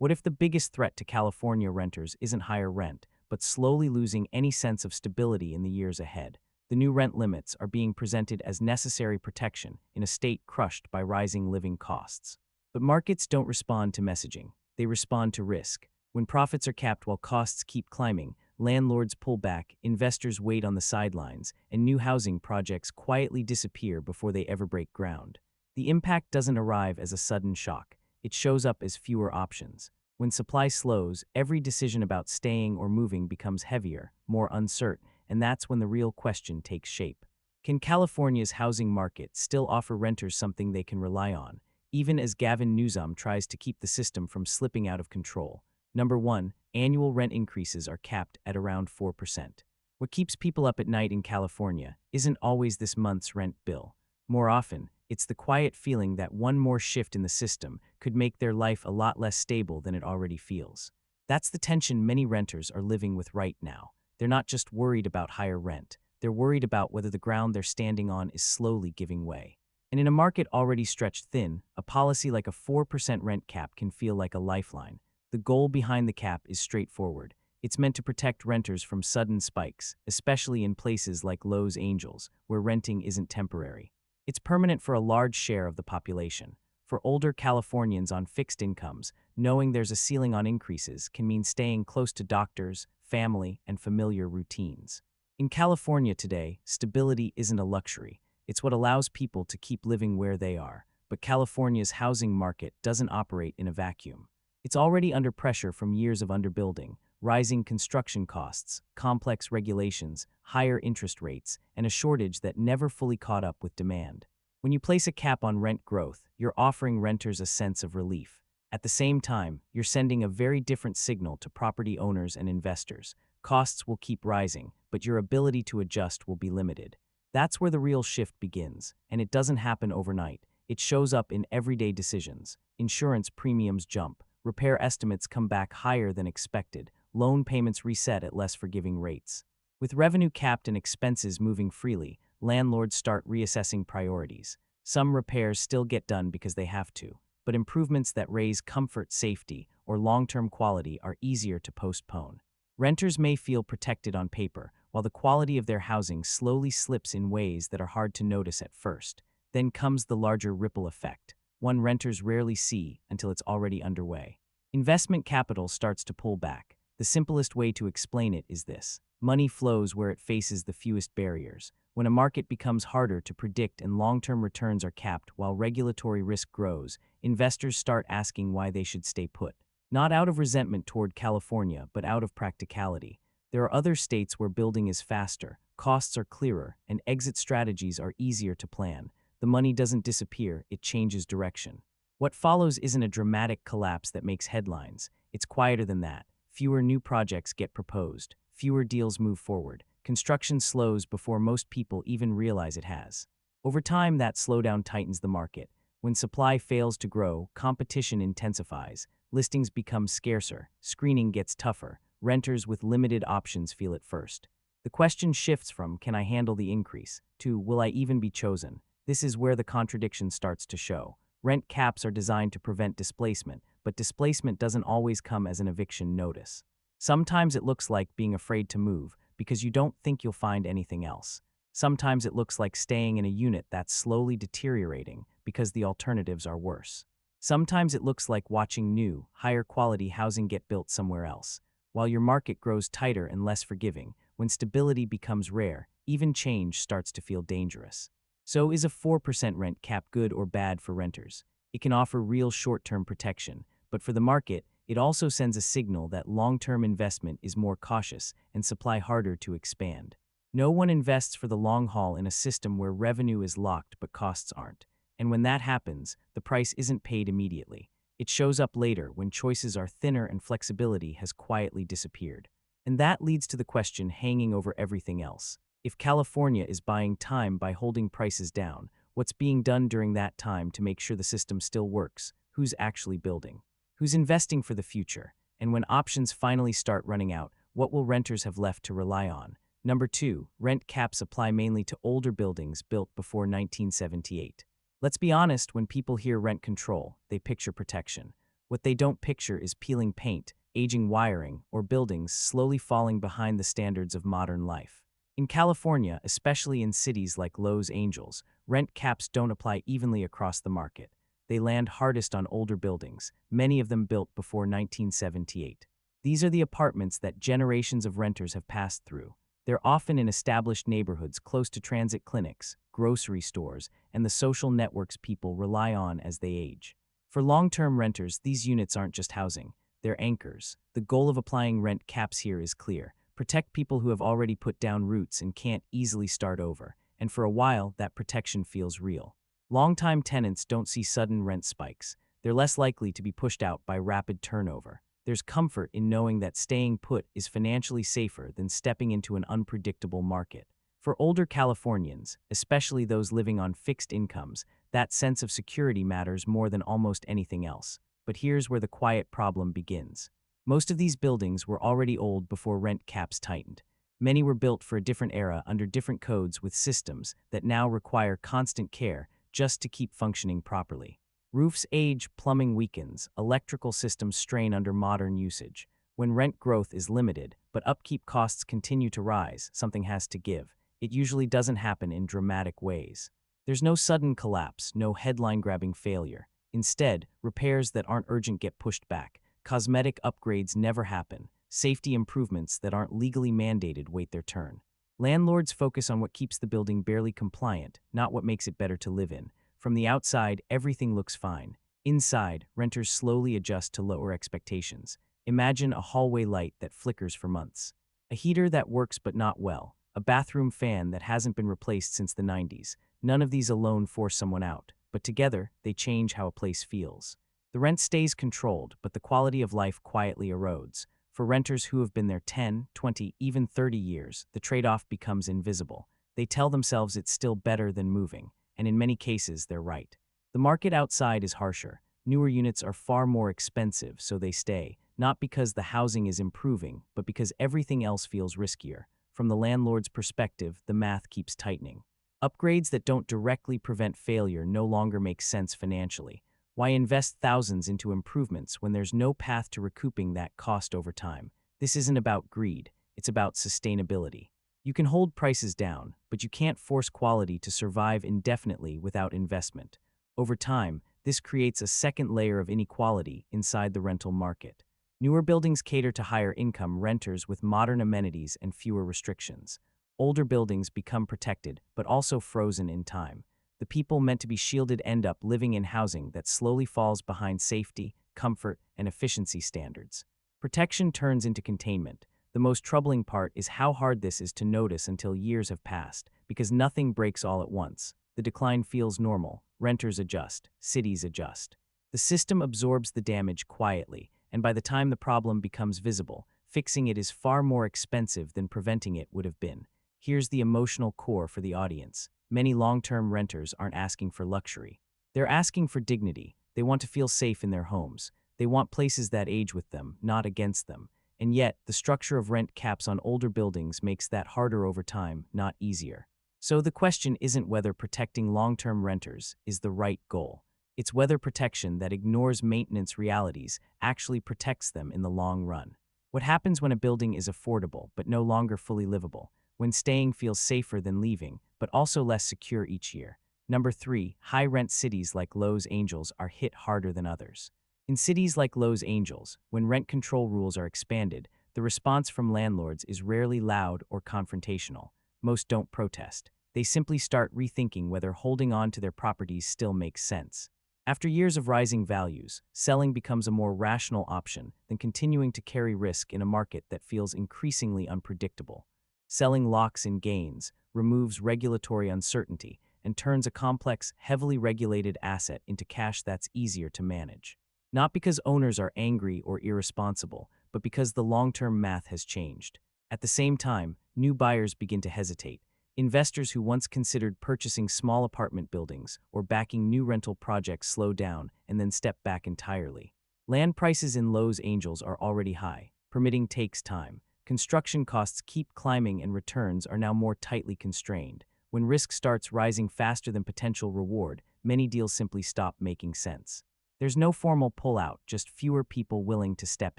What if the biggest threat to California renters isn't higher rent, but slowly losing any sense of stability in the years ahead? The new rent limits are being presented as necessary protection in a state crushed by rising living costs. But markets don't respond to messaging. They respond to risk. When profits are capped while costs keep climbing, landlords pull back, investors wait on the sidelines, and new housing projects quietly disappear before they ever break ground. The impact doesn't arrive as a sudden shock. It shows up as fewer options. When supply slows, every decision about staying or moving becomes heavier, more uncertain, and that's when the real question takes shape. Can California's housing market still offer renters something they can rely on, even as Gavin Newsom tries to keep the system from slipping out of control? Number 1, annual rent increases are capped at around 4%. What keeps people up at night in California isn't always this month's rent bill. More often, it's the quiet feeling that one more shift in the system could make their life a lot less stable than it already feels. That's the tension many renters are living with right now. They're not just worried about higher rent. They're worried about whether the ground they're standing on is slowly giving way. And in a market already stretched thin, a policy like a 4% rent cap can feel like a lifeline. The goal behind the cap is straightforward. It's meant to protect renters from sudden spikes, especially in places like Los Angeles, where renting isn't temporary. It's permanent for a large share of the population. For older Californians on fixed incomes, knowing there's a ceiling on increases can mean staying close to doctors, family, and familiar routines. In California today, stability isn't a luxury. It's what allows people to keep living where they are. But California's housing market doesn't operate in a vacuum. It's already under pressure from years of underbuilding, rising construction costs, complex regulations, higher interest rates, and a shortage that never fully caught up with demand. When you place a cap on rent growth, you're offering renters a sense of relief. At the same time, you're sending a very different signal to property owners and investors. Costs will keep rising, but your ability to adjust will be limited. That's where the real shift begins, and it doesn't happen overnight. It shows up in everyday decisions. Insurance premiums jump, repair estimates come back higher than expected, loan payments reset at less forgiving rates. With revenue capped and expenses moving freely, landlords start reassessing priorities. Some repairs still get done because they have to, but improvements that raise comfort, safety, or long-term quality are easier to postpone. Renters may feel protected on paper, while the quality of their housing slowly slips in ways that are hard to notice at first. Then comes the larger ripple effect, one renters rarely see until it's already underway. Investment capital starts to pull back. The simplest way to explain it is this: money flows where it faces the fewest barriers. When a market becomes harder to predict and long-term returns are capped while regulatory risk grows, investors start asking why they should stay put. Not out of resentment toward California, but out of practicality. There are other states where building is faster, costs are clearer, and exit strategies are easier to plan. The money doesn't disappear, it changes direction. What follows isn't a dramatic collapse that makes headlines. It's quieter than that. Fewer new projects get proposed. Fewer deals move forward. Construction slows before most people even realize it has. Over time, that slowdown tightens the market. When supply fails to grow, competition intensifies. Listings become scarcer. Screening gets tougher. Renters with limited options feel it first. The question shifts from, can I handle the increase, to, will I even be chosen? This is where the contradiction starts to show. Rent caps are designed to prevent displacement, but displacement doesn't always come as an eviction notice. Sometimes it looks like being afraid to move because you don't think you'll find anything else. Sometimes it looks like staying in a unit that's slowly deteriorating because the alternatives are worse. Sometimes it looks like watching new, higher quality housing get built somewhere else. While your market grows tighter and less forgiving, when stability becomes rare, even change starts to feel dangerous. So is a 4% rent cap good or bad for renters? It can offer real short-term protection, but for the market, it also sends a signal that long-term investment is more cautious and supply harder to expand. No one invests for the long haul in a system where revenue is locked but costs aren't. And when that happens, the price isn't paid immediately. It shows up later when choices are thinner and flexibility has quietly disappeared. And that leads to the question hanging over everything else. If California is buying time by holding prices down, what's being done during that time to make sure the system still works? Who's actually building? Who's investing for the future? And when options finally start running out, what will renters have left to rely on? Number 2, rent caps apply mainly to older buildings built before 1978. Let's be honest, when people hear rent control, they picture protection. What they don't picture is peeling paint, aging wiring, or buildings slowly falling behind the standards of modern life. In California, especially in cities like Los Angeles, rent caps don't apply evenly across the market. They land hardest on older buildings, many of them built before 1978. These are the apartments that generations of renters have passed through. They're often in established neighborhoods close to transit clinics, grocery stores, and the social networks people rely on as they age. For long-term renters, these units aren't just housing, they're anchors. The goal of applying rent caps here is clear: protect people who have already put down roots and can't easily start over, and for a while, that protection feels real. Long-time tenants don't see sudden rent spikes. They're less likely to be pushed out by rapid turnover. There's comfort in knowing that staying put is financially safer than stepping into an unpredictable market. For older Californians, especially those living on fixed incomes, that sense of security matters more than almost anything else. But here's where the quiet problem begins. Most of these buildings were already old before rent caps tightened. Many were built for a different era under different codes with systems that now require constant care just to keep functioning properly. Roofs age, plumbing weakens, electrical systems strain under modern usage. When rent growth is limited, but upkeep costs continue to rise, something has to give. It usually doesn't happen in dramatic ways. There's no sudden collapse, no headline-grabbing failure. Instead, repairs that aren't urgent get pushed back. Cosmetic upgrades never happen. Safety improvements that aren't legally mandated wait their turn. Landlords focus on what keeps the building barely compliant, not what makes it better to live in. From the outside, everything looks fine. Inside, renters slowly adjust to lower expectations. Imagine a hallway light that flickers for months, a heater that works but not well, a bathroom fan that hasn't been replaced since the 90s. None of these alone force someone out, but together, they change how a place feels. The rent stays controlled, but the quality of life quietly erodes. For renters who have been there 10, 20, even 30 years, the trade-off becomes invisible. They tell themselves it's still better than moving, and in many cases, they're right. The market outside is harsher. Newer units are far more expensive, so they stay, not because the housing is improving, but because everything else feels riskier. From the landlord's perspective, the math keeps tightening. Upgrades that don't directly prevent failure no longer make sense financially. Why invest thousands into improvements when there's no path to recouping that cost over time? This isn't about greed, it's about sustainability. You can hold prices down, but you can't force quality to survive indefinitely without investment. Over time, this creates a second layer of inequality inside the rental market. Newer buildings cater to higher-income renters with modern amenities and fewer restrictions. Older buildings become protected, but also frozen in time. The people meant to be shielded end up living in housing that slowly falls behind safety, comfort, and efficiency standards. Protection turns into containment. The most troubling part is how hard this is to notice until years have passed, because nothing breaks all at once. The decline feels normal. Renters adjust. Cities adjust. The system absorbs the damage quietly, and by the time the problem becomes visible, fixing it is far more expensive than preventing it would have been. Here's the emotional core for the audience. Many long-term renters aren't asking for luxury. They're asking for dignity. They want to feel safe in their homes. They want places that age with them, not against them. And yet, the structure of rent caps on older buildings makes that harder over time, not easier. So the question isn't whether protecting long-term renters is the right goal. It's whether protection that ignores maintenance realities actually protects them in the long run. What happens when a building is affordable but no longer fully livable? When staying feels safer than leaving, but also less secure each year. Number 3, high-rent cities like Los Angeles are hit harder than others. In cities like Los Angeles, when rent control rules are expanded, the response from landlords is rarely loud or confrontational. Most don't protest. They simply start rethinking whether holding on to their properties still makes sense. After years of rising values, selling becomes a more rational option than continuing to carry risk in a market that feels increasingly unpredictable. Selling locks in gains, removes regulatory uncertainty, and turns a complex, heavily regulated asset into cash that's easier to manage. Not because owners are angry or irresponsible, but because the long-term math has changed. At the same time, new buyers begin to hesitate. Investors who once considered purchasing small apartment buildings or backing new rental projects slow down and then step back entirely. Land prices in Los Angeles are already high. Permitting takes time. Construction costs keep climbing and returns are now more tightly constrained. When risk starts rising faster than potential reward, many deals simply stop making sense. There's no formal pullout, just fewer people willing to step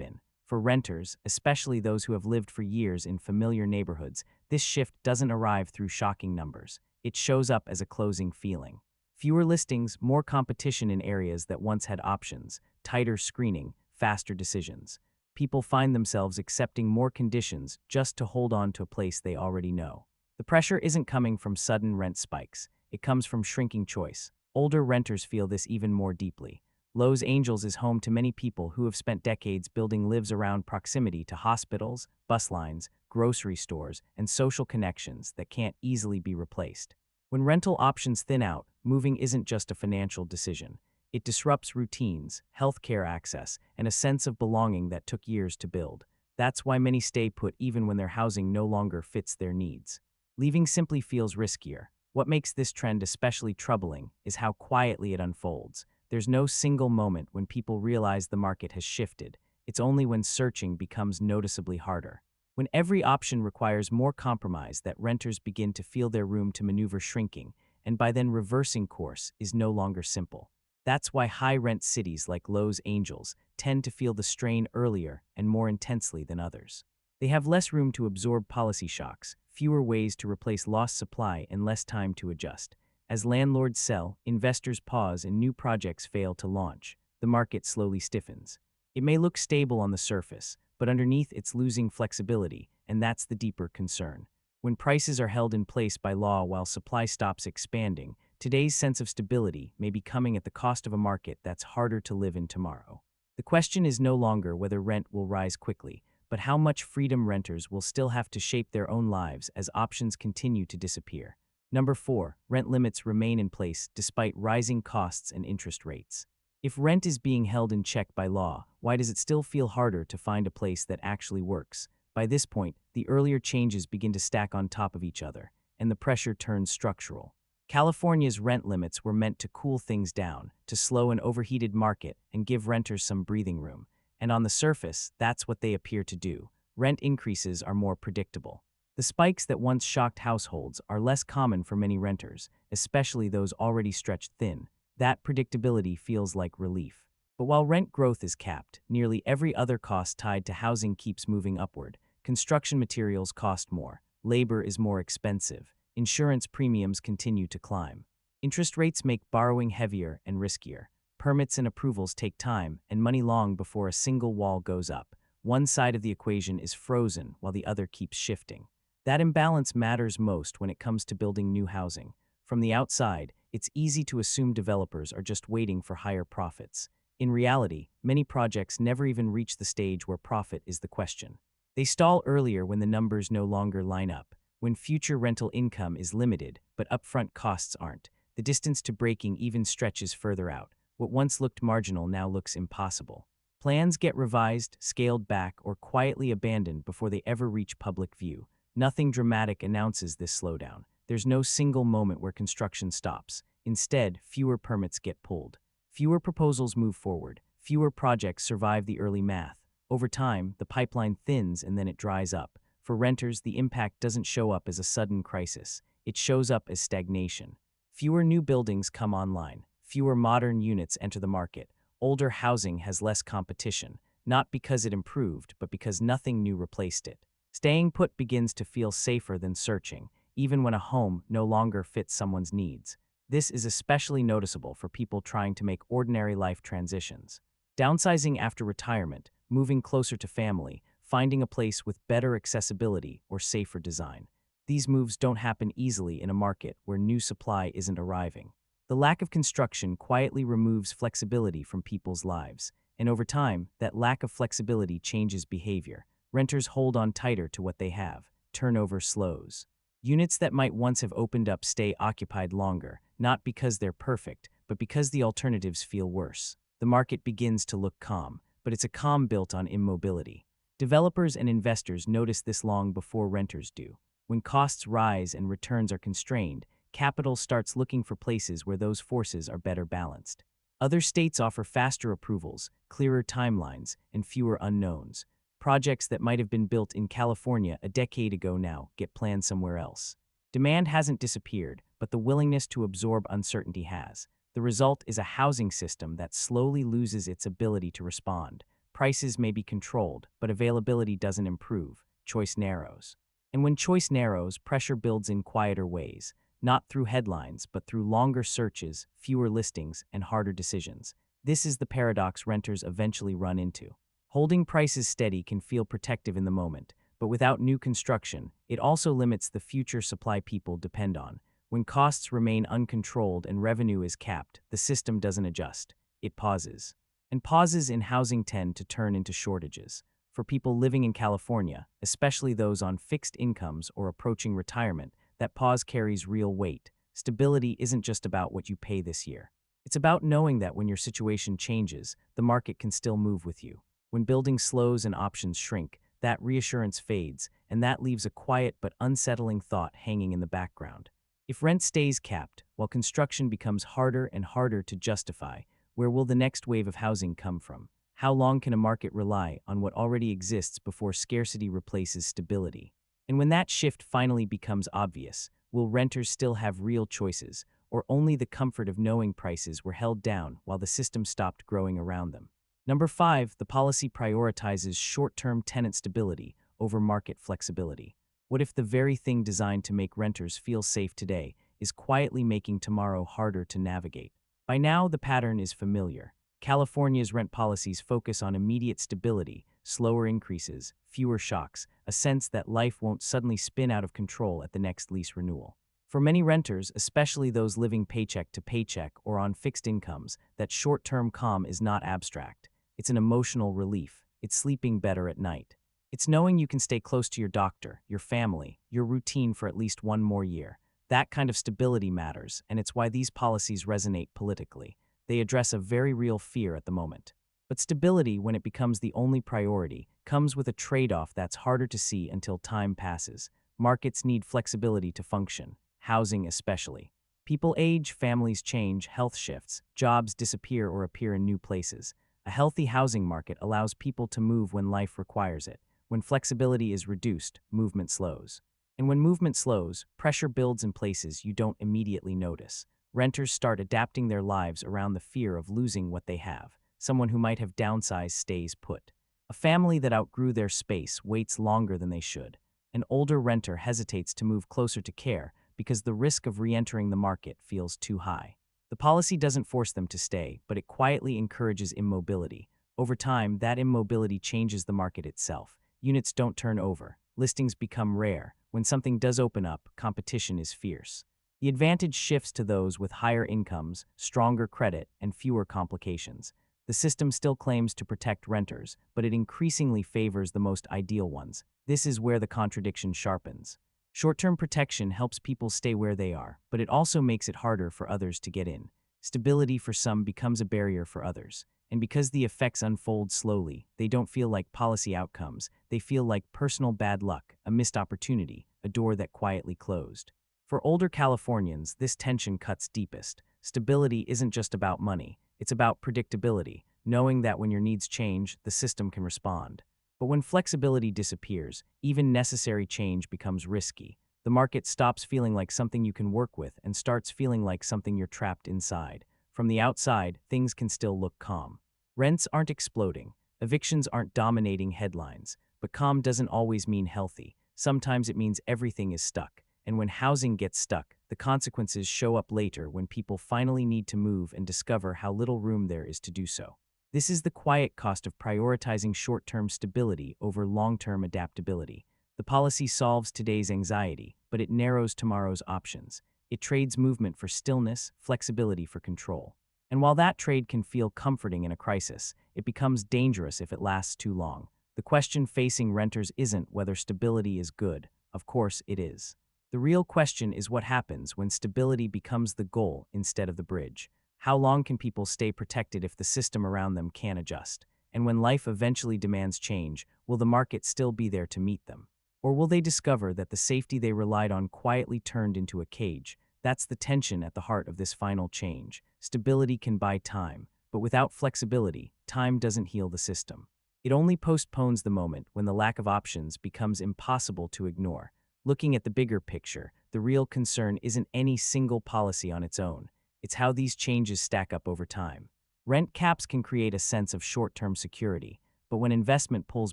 in. For renters, especially those who have lived for years in familiar neighborhoods, this shift doesn't arrive through shocking numbers. It shows up as a closing feeling. Fewer listings, more competition in areas that once had options, tighter screening, faster decisions. People find themselves accepting more conditions just to hold on to a place they already know. The pressure isn't coming from sudden rent spikes. It comes from shrinking choice. Older renters feel this even more deeply. Los Angeles is home to many people who have spent decades building lives around proximity to hospitals, bus lines, grocery stores, and social connections that can't easily be replaced. When rental options thin out, moving isn't just a financial decision. It disrupts routines, healthcare access, and a sense of belonging that took years to build. That's why many stay put even when their housing no longer fits their needs. Leaving simply feels riskier. What makes this trend especially troubling is how quietly it unfolds. There's no single moment when people realize the market has shifted. It's only when searching becomes noticeably harder. When every option requires more compromise that renters begin to feel their room to maneuver shrinking, and by then reversing course is no longer simple. That's why high-rent cities like Los Angeles tend to feel the strain earlier and more intensely than others. They have less room to absorb policy shocks, fewer ways to replace lost supply, and less time to adjust. As landlords sell, investors pause, and new projects fail to launch, the market slowly stiffens. It may look stable on the surface, but underneath it's losing flexibility, and that's the deeper concern. When prices are held in place by law while supply stops expanding, today's sense of stability may be coming at the cost of a market that's harder to live in tomorrow. The question is no longer whether rent will rise quickly, but how much freedom renters will still have to shape their own lives as options continue to disappear. Number 4, rent limits remain in place despite rising costs and interest rates. If rent is being held in check by law, why does it still feel harder to find a place that actually works? By this point, the earlier changes begin to stack on top of each other, and the pressure turns structural. California's rent limits were meant to cool things down, to slow an overheated market and give renters some breathing room. And on the surface, that's what they appear to do. Rent increases are more predictable. The spikes that once shocked households are less common for many renters, especially those already stretched thin. That predictability feels like relief. But while rent growth is capped, nearly every other cost tied to housing keeps moving upward. Construction materials cost more, labor is more expensive, insurance premiums continue to climb. Interest rates make borrowing heavier and riskier. Permits and approvals take time and money long before a single wall goes up. One side of the equation is frozen while the other keeps shifting. That imbalance matters most when it comes to building new housing. From the outside, it's easy to assume developers are just waiting for higher profits. In reality, many projects never even reach the stage where profit is the question. They stall earlier when the numbers no longer line up, when future rental income is limited, but upfront costs aren't. The distance to breaking even stretches further out. What once looked marginal now looks impossible. Plans get revised, scaled back, or quietly abandoned before they ever reach public view. Nothing dramatic announces this slowdown. There's no single moment where construction stops. Instead, fewer permits get pulled. Fewer proposals move forward. Fewer projects survive the early math. Over time, the pipeline thins and then it dries up. For renters, the impact doesn't show up as a sudden crisis. It shows up as stagnation. Fewer new buildings come online. Fewer modern units enter the market. Older housing has less competition, not because it improved, but because nothing new replaced it. Staying put begins to feel safer than searching, even when a home no longer fits someone's needs. This is especially noticeable for people trying to make ordinary life transitions. Downsizing after retirement, moving closer to family, finding a place with better accessibility or safer design. These moves don't happen easily in a market where new supply isn't arriving. The lack of construction quietly removes flexibility from people's lives, and over time, that lack of flexibility changes behavior. Renters hold on tighter to what they have. Turnover slows. Units that might once have opened up stay occupied longer, not because they're perfect, but because the alternatives feel worse. The market begins to look calm, but it's a calm built on immobility. Developers and investors notice this long before renters do. When costs rise and returns are constrained, capital starts looking for places where those forces are better balanced. Other states offer faster approvals, clearer timelines, and fewer unknowns. Projects that might have been built in California a decade ago now get planned somewhere else. Demand hasn't disappeared, but the willingness to absorb uncertainty has. The result is a housing system that slowly loses its ability to respond. Prices may be controlled, but availability doesn't improve. Choice narrows. And when choice narrows, pressure builds in quieter ways, not through headlines, but through longer searches, fewer listings, and harder decisions. This is the paradox renters eventually run into. Holding prices steady can feel protective in the moment, but without new construction, it also limits the future supply people depend on. When costs remain uncontrolled and revenue is capped, the system doesn't adjust. It pauses. And pauses in housing tend to turn into shortages. For people living in California, especially those on fixed incomes or approaching retirement, that pause carries real weight. Stability isn't just about what you pay this year. It's about knowing that when your situation changes, the market can still move with you. When building slows and options shrink, that reassurance fades, and that leaves a quiet but unsettling thought hanging in the background. If rent stays capped, while construction becomes harder and harder to justify, where will the next wave of housing come from? How long can a market rely on what already exists before scarcity replaces stability? And when that shift finally becomes obvious, will renters still have real choices, or only the comfort of knowing prices were held down while the system stopped growing around them? Number 5, the policy prioritizes short-term tenant stability over market flexibility. What if the very thing designed to make renters feel safe today is quietly making tomorrow harder to navigate? By now, the pattern is familiar. California's rent policies focus on immediate stability, slower increases, fewer shocks, a sense that life won't suddenly spin out of control at the next lease renewal. For many renters, especially those living paycheck to paycheck or on fixed incomes, that short-term calm is not abstract. It's an emotional relief. It's sleeping better at night. It's knowing you can stay close to your doctor, your family, your routine for at least one more year. That kind of stability matters, and it's why these policies resonate politically. They address a very real fear at the moment. But stability, when it becomes the only priority, comes with a trade-off that's harder to see until time passes. Markets need flexibility to function, housing especially. People age, families change, health shifts, jobs disappear or appear in new places. A healthy housing market allows people to move when life requires it. When flexibility is reduced, movement slows. And when movement slows, pressure builds in places you don't immediately notice. Renters start adapting their lives around the fear of losing what they have. Someone who might have downsized stays put. A family that outgrew their space waits longer than they should. An older renter hesitates to move closer to care because the risk of re-entering the market feels too high. The policy doesn't force them to stay, but it quietly encourages immobility. Over time, that immobility changes the market itself. Units don't turn over. Listings become rare. When something does open up, competition is fierce. The advantage shifts to those with higher incomes, stronger credit, and fewer complications. The system still claims to protect renters, but it increasingly favors the most ideal ones. This is where the contradiction sharpens. Short-term protection helps people stay where they are, but it also makes it harder for others to get in. Stability for some becomes a barrier for others. And because the effects unfold slowly, they don't feel like policy outcomes. They feel like personal bad luck, a missed opportunity, a door that quietly closed. For older Californians, this tension cuts deepest. Stability isn't just about money. It's about predictability, knowing that when your needs change, the system can respond. But when flexibility disappears, even necessary change becomes risky. The market stops feeling like something you can work with and starts feeling like something you're trapped inside. From the outside, things can still look calm. Rents aren't exploding. Evictions aren't dominating headlines. But calm doesn't always mean healthy. Sometimes it means everything is stuck. And when housing gets stuck, the consequences show up later when people finally need to move and discover how little room there is to do so. This is the quiet cost of prioritizing short-term stability over long-term adaptability. The policy solves today's anxiety, but it narrows tomorrow's options. It trades movement for stillness, flexibility for control. And while that trade can feel comforting in a crisis, it becomes dangerous if it lasts too long. The question facing renters isn't whether stability is good. Of course it is. The real question is what happens when stability becomes the goal instead of the bridge. How long can people stay protected if the system around them can't adjust? And when life eventually demands change, will the market still be there to meet them? Or will they discover that the safety they relied on quietly turned into a cage? That's the tension at the heart of this final change. Stability can buy time, but without flexibility, time doesn't heal the system. It only postpones the moment when the lack of options becomes impossible to ignore. Looking at the bigger picture, the real concern isn't any single policy on its own. It's how these changes stack up over time. Rent caps can create a sense of short-term security, but when investment pulls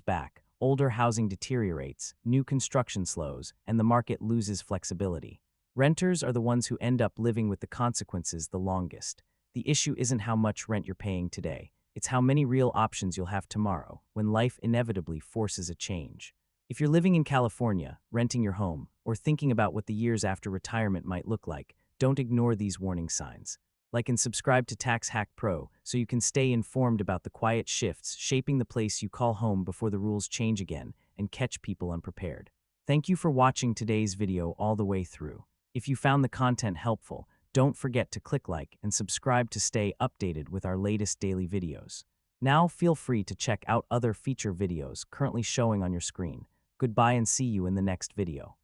back, older housing deteriorates, new construction slows, and the market loses flexibility. Renters are the ones who end up living with the consequences the longest. The issue isn't how much rent you're paying today. It's how many real options you'll have tomorrow, when life inevitably forces a change. If you're living in California, renting your home, or thinking about what the years after retirement might look like, don't ignore these warning signs. Like and subscribe to Tax Hack Pro so you can stay informed about the quiet shifts shaping the place you call home before the rules change again and catch people unprepared. Thank you for watching today's video all the way through. If you found the content helpful, don't forget to click like and subscribe to stay updated with our latest daily videos. Now feel free to check out other feature videos currently showing on your screen. Goodbye and see you in the next video.